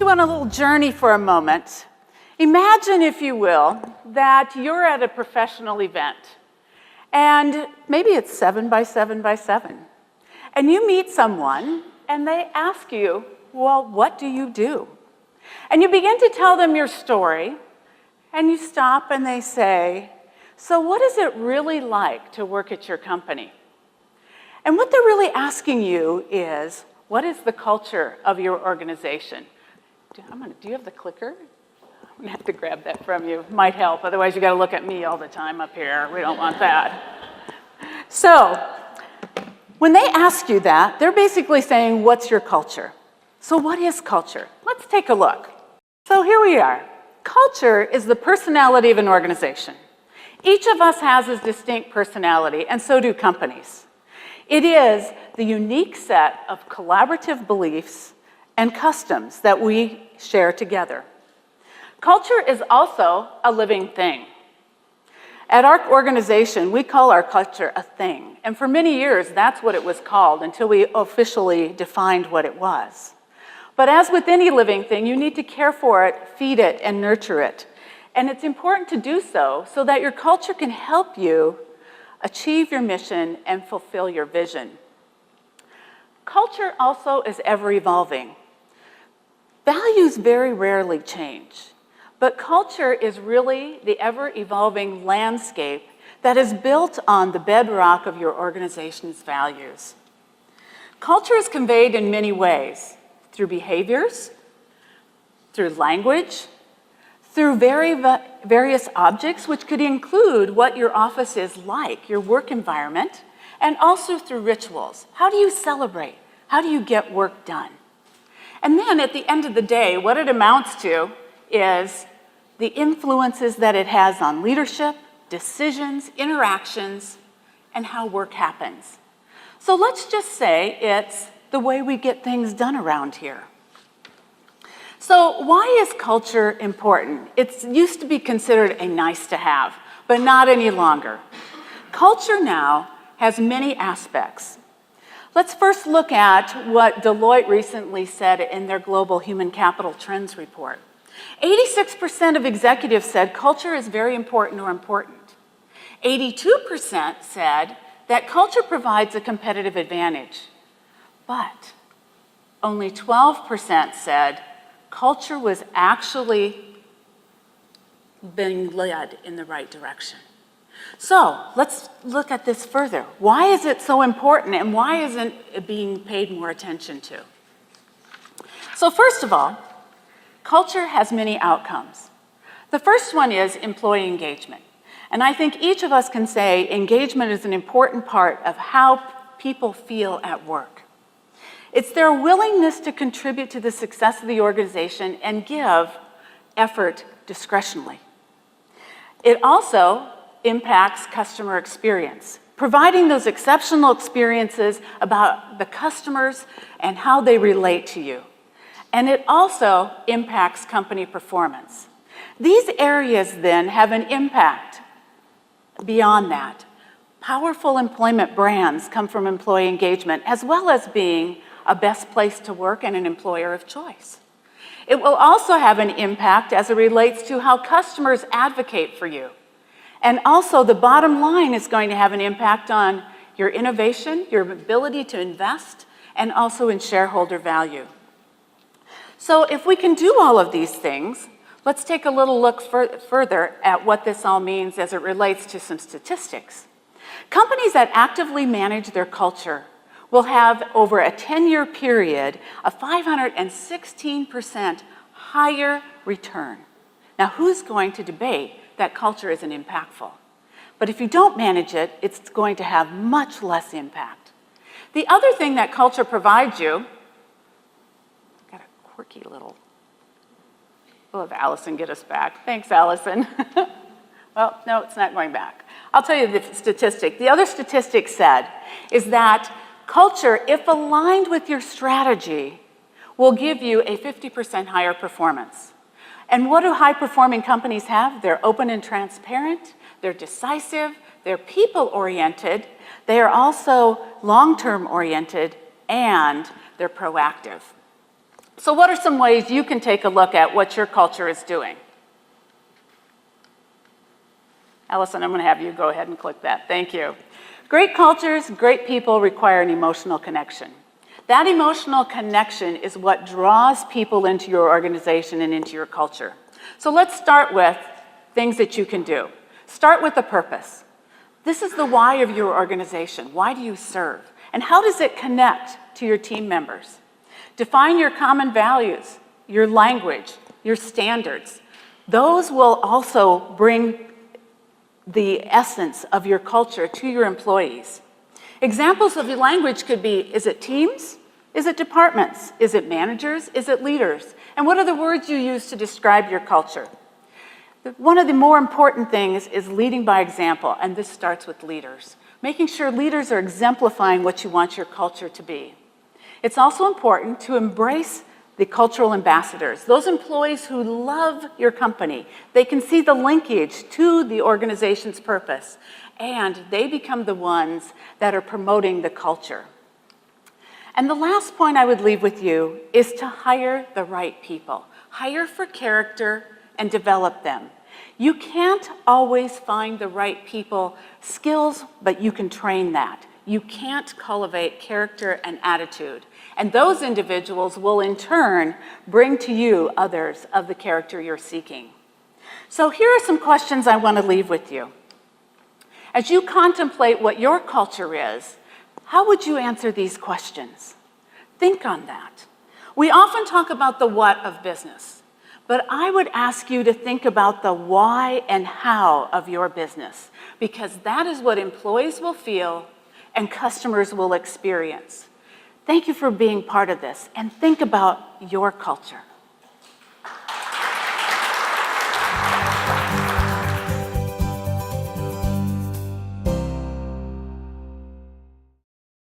you on a little journey for a moment. Imagine, if you will, that you're at a professional event, and maybe it's 7 by 7 by 7, and you meet someone, and they ask you, well, what do you do? And you begin to tell them your story, and you stop and they say, so what is it really like to work at your company? And what they're really asking you is, what is the culture of your organization? Do you have the clicker? I'm gonna have to grab that from you. Might help, otherwise you gotta look at me all the time up here. We don't want that. So, when they ask you that, they're basically saying, what's your culture? So what is culture? Let's take a look. So here we are. Culture is the personality of an organization. Each of us has a distinct personality, and so do companies. It is the unique set of collaborative beliefs and customs that we share together. Culture is also a living thing. At our organization, we call our culture a thing, and for many years, that's what it was called until we officially defined what it was. But as with any living thing, you need to care for it, feed it, and nurture it. And it's important to do so that your culture can help you achieve your mission and fulfill your vision. Culture also is ever evolving. Values very rarely change, but culture is really the ever evolving landscape that is built on the bedrock of your organization's values. Culture is conveyed in many ways, through behaviors, through language, through various objects, which could include what your office is like, your work environment, and also through rituals. How do you celebrate? How do you get work done? And then at the end of the day, what it amounts to is the influences that it has on leadership, decisions, interactions, and how work happens. So let's just say it's the way we get things done around here. So why is culture important? It used to be considered a nice to have, but not any longer. Culture now has many aspects. Let's first look at what Deloitte recently said in their Global Human Capital Trends report. 86% of executives said culture is very important or important. 82% said that culture provides a competitive advantage. But only 12% said culture was actually being led in the right direction. So let's look at this further. Why is it so important, and why isn't it being paid more attention to? So first of all, culture has many outcomes. The first one is employee engagement. And I think each of us can say engagement is an important part of how people feel at work. It's their willingness to contribute to the success of the organization and give effort discretionally. It also impacts customer experience, providing those exceptional experiences about the customers and how they relate to you. And it also impacts company performance. These areas then have an impact beyond that. Powerful employment brands come from employee engagement, as well as being a best place to work and an employer of choice. It will also have an impact as it relates to how customers advocate for you. And also the bottom line is going to have an impact on your innovation, your ability to invest, and also in shareholder value. So if we can do all of these things, let's take a little look further at what this all means as it relates to some statistics. Companies that actively manage their culture will have, over a 10-year period, a 516% higher return. Now, who's going to debate that culture isn't impactful? But if you don't manage it, it's going to have much less impact. The other thing that culture provides you, got a quirky little, we'll have Allison get us back. Thanks, Allison. Well, no, it's not going back. I'll tell you the statistic. The other statistic said is that culture, if aligned with your strategy, will give you a 50% higher performance. And what do high-performing companies have? They're open and transparent, they're decisive, they're people-oriented, they are also long-term oriented, and they're proactive. So what are some ways you can take a look at what your culture is doing? Allison, I'm going to have you go ahead and click that. Thank you. Great cultures, great people require an emotional connection. That emotional connection is what draws people into your organization and into your culture. So let's start with things that you can do. Start with the purpose. This is the why of your organization. Why do you serve? And how does it connect to your team members? Define your common values, your language, your standards. Those will also bring the essence of your culture to your employees. Examples of your language could be, is it teams? Is it departments? Is it managers? Is it leaders? And what are the words you use to describe your culture? One of the more important things is leading by example, and this starts with leaders. Making sure leaders are exemplifying what you want your culture to be. It's also important to embrace the cultural ambassadors, those employees who love your company. They can see the linkage to the organization's purpose, and they become the ones that are promoting the culture. And the last point I would leave with you is to hire the right people. Hire for character and develop them. You can't always find the right people, skills, but you can train that. You can't cultivate character and attitude. And those individuals will in turn bring to you others of the character you're seeking. So here are some questions I want to leave with you. As you contemplate what your culture is, how would you answer these questions? Think on that. We often talk about the what of business, but I would ask you to think about the why and how of your business, because that is what employees will feel and customers will experience. Thank you for being part of this, and think about your culture.